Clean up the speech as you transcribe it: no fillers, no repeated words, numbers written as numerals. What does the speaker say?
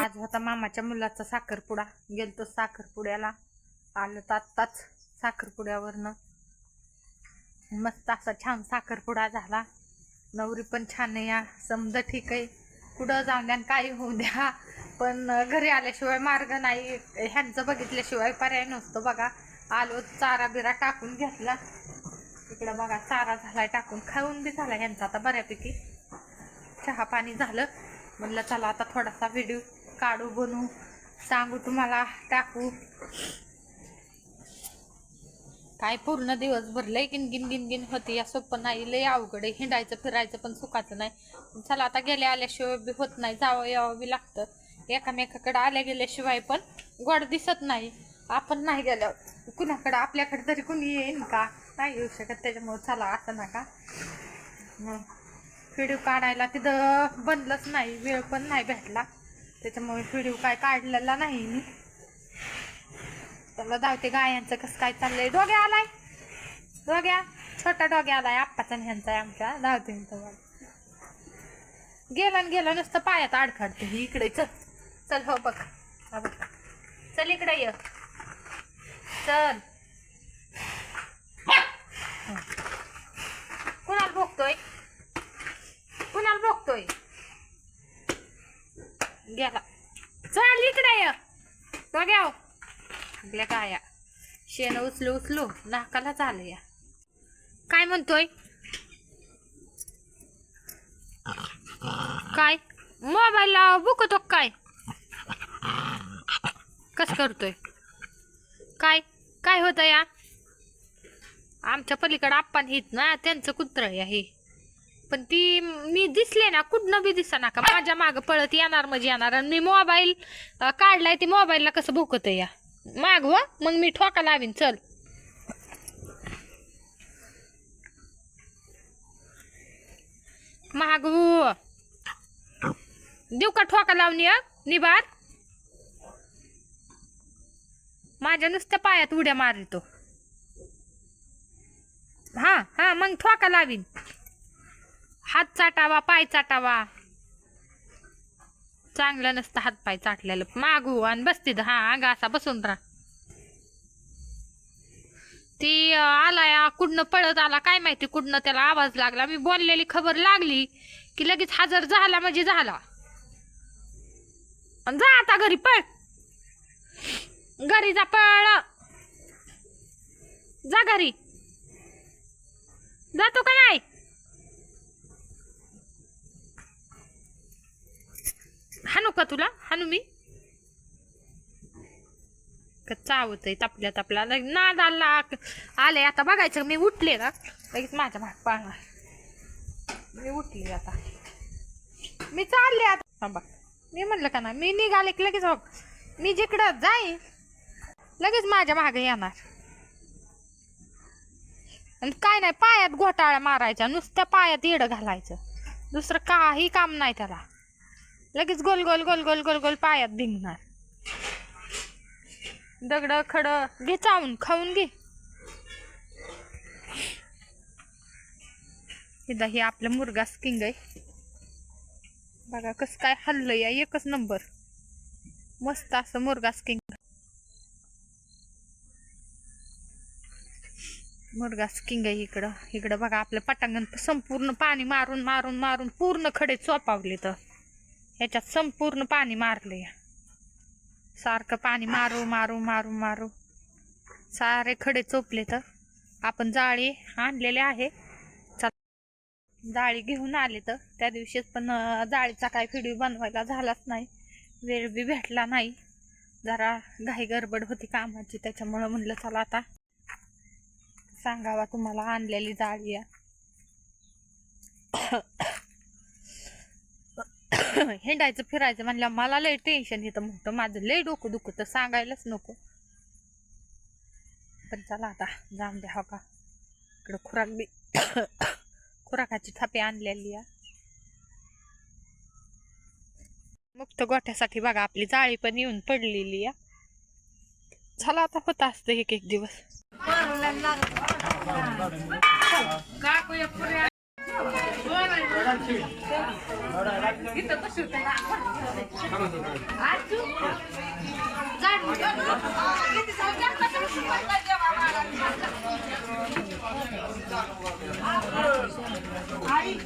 आज होता मामाच्या मुलाचा साखरपुडा, गेलतो साखरपुड्याला. आलं तर आत्ताच साखरपुड्यावरनं. मस्त असा छान साखरपुडा झाला. नवरी पण छान आहे, या समजा ठीक आहे. कुठं जाऊन द्या काही होऊ द्या, पण घरी आल्याशिवाय मार्ग नाही. ह्यांचं बघितल्याशिवाय पर्याय नसतो. बघा आलो, चारा बिरा टाकून घेतला. इकडं बघा चारा झालाय टाकून, खाऊन बी झाला ह्यांचा आता बऱ्यापैकी. चहा पाणी झालं. म्हणलं चला आता थोडासा व्हिडिओ काढू, बनवू, सांगू तुम्हाला, टाकू. काय पूर्ण दिवसभर लय गिनगिन गिनगिन होती. या सोपं नाही, लय अवघड आहे. हिंडायचं फिरायचं पण सुखाचं नाही. चला आता गेल्या आल्याशिवाय बी होत नाही, जावं यावं बी लागतं. एकामेकाकडे आल्या गेल्याशिवाय पण गोड दिसत नाही. आपण नाही गेल्यावर कुणाकडं आपल्याकडे तरी कुणी येईन का? नाही येऊ शकत. त्याच्यामुळे चला असं नका. व्हिडिओ काढायला तिथं बनलंच नाही, वेळ पण नाही भेटला. त्याच्यामुळे व्हिडिओ काय काढलेला नाही मी. त्याला धावते गायांचं कसं काय चाललंय. डोग्या आलाय, डोग्या छोटा डोग्या आलाय, आप्पाचा ह्यांचा आहे आमच्या. धावते गेला गेला नुसतं पायात आडखाडते. इकडे चल चल, हो बघ चल इकडे ये, चल. कुणाला बघतोय, कुणाला बघतोय, गेला. चल इकडे ये, डोग्या. आपल्या गाया शेण उचलू उचलू नाकाला झालं या. काय म्हणतोय, काय मोबाईल बुकतो काय, कस करतोय, काय काय होतं या. आमच्या पलीकडे आप्पान हित ना, त्यांचं कुत्र आहे. पण ती मी दिसले ना, कुठनं बी दिसा ना का माझ्या मागं पळत येणार म्हणजे येणार. आणि मी मोबाईल काढलाय, ती मोबाईलला कसं भुकत या माग व. मग मी ठोका लावीन. चल महाग देऊ का ठोका लावणी निबार. माझ्या नुसत्या पायात उड्या मारितो. हा हा, मग ठोका लावीन. हात चाटावा, पाय चाटावा. चांगलं नसतं हात पाय चाटलेलं. मागू आणि बसते. हा अंगा असा बसून राहा. ती आलाय कुठनं पळत आला काय माहिती, कुठनं त्याला आवाज लागला. मी बोललेली खबर लागली की लगेच हजर झाला म्हणजे झाला. जा आता घरी, पळ घरी, जा पळ, जा घरी. जातो का नाही. हाणू का तुला, हाणू मी का. चावतय तापल्या तापल्या नाद आला. आले आता बघायचं. मी उठले ना लगेच माझ्या भाग पाळणार. मी उठली आता, मी चालले आता. बघ मी म्हणलं का ना, मी निघाले की लगेच मी जिकडं जाईन लगेच माझ्या मागे येणार. आणि काय नाही, पायात घोटाळा मारायचा, नुसत्या पायात येडं घालायचं, दुसरं काही काम नाही त्याला. लगेच गोल गोल गोल गोल गोल गोल पायात भिंगणार. दगड खड घे चावून, खाऊन घे. हे आपलं मुर्गास किंग आहे. बघा कसं काय हल्लं या, एकच नंबर. मस्त असं मुर्गास किंग, मुर्गास किंग आहे. इकडं बघा आपलं पटांगण संपूर्ण पाणी मारून मारून मारून पूर्ण खडे चोपावले. तर ह्याच्यात संपूर्ण पाणी मारले. सारखं पाणी मारू मारू मारू मारू सारे खडे चोपले. तर आपण जाळी आणलेले आहे, जाळी घेऊन आले. तर त्या दिवशीच पण जाळीचा काय व्हिडिओ बनवायला झालाच नाही, वेळ बी भेटला नाही. जरा घाई गडबड होती कामाची, त्याच्यामुळं म्हणलं चला आता सांगावा तुम्हाला आणलेली जाळी आहे. हिंडायचं फिरायचं म्हणलं मला लय टेन्शन येतं मोठं. माझं लय डोकं दुखतं, सांगायलाच नको. पण चला आता जाऊन द्या. हो का इकडं खुराक बी खुराकाची थापी आणलेली आहे. मुक्त गोठ्यासाठी बघा आपली जाळी पण येऊन पडलेली आहे. चला आता होत असतं एक एक दिवस. आई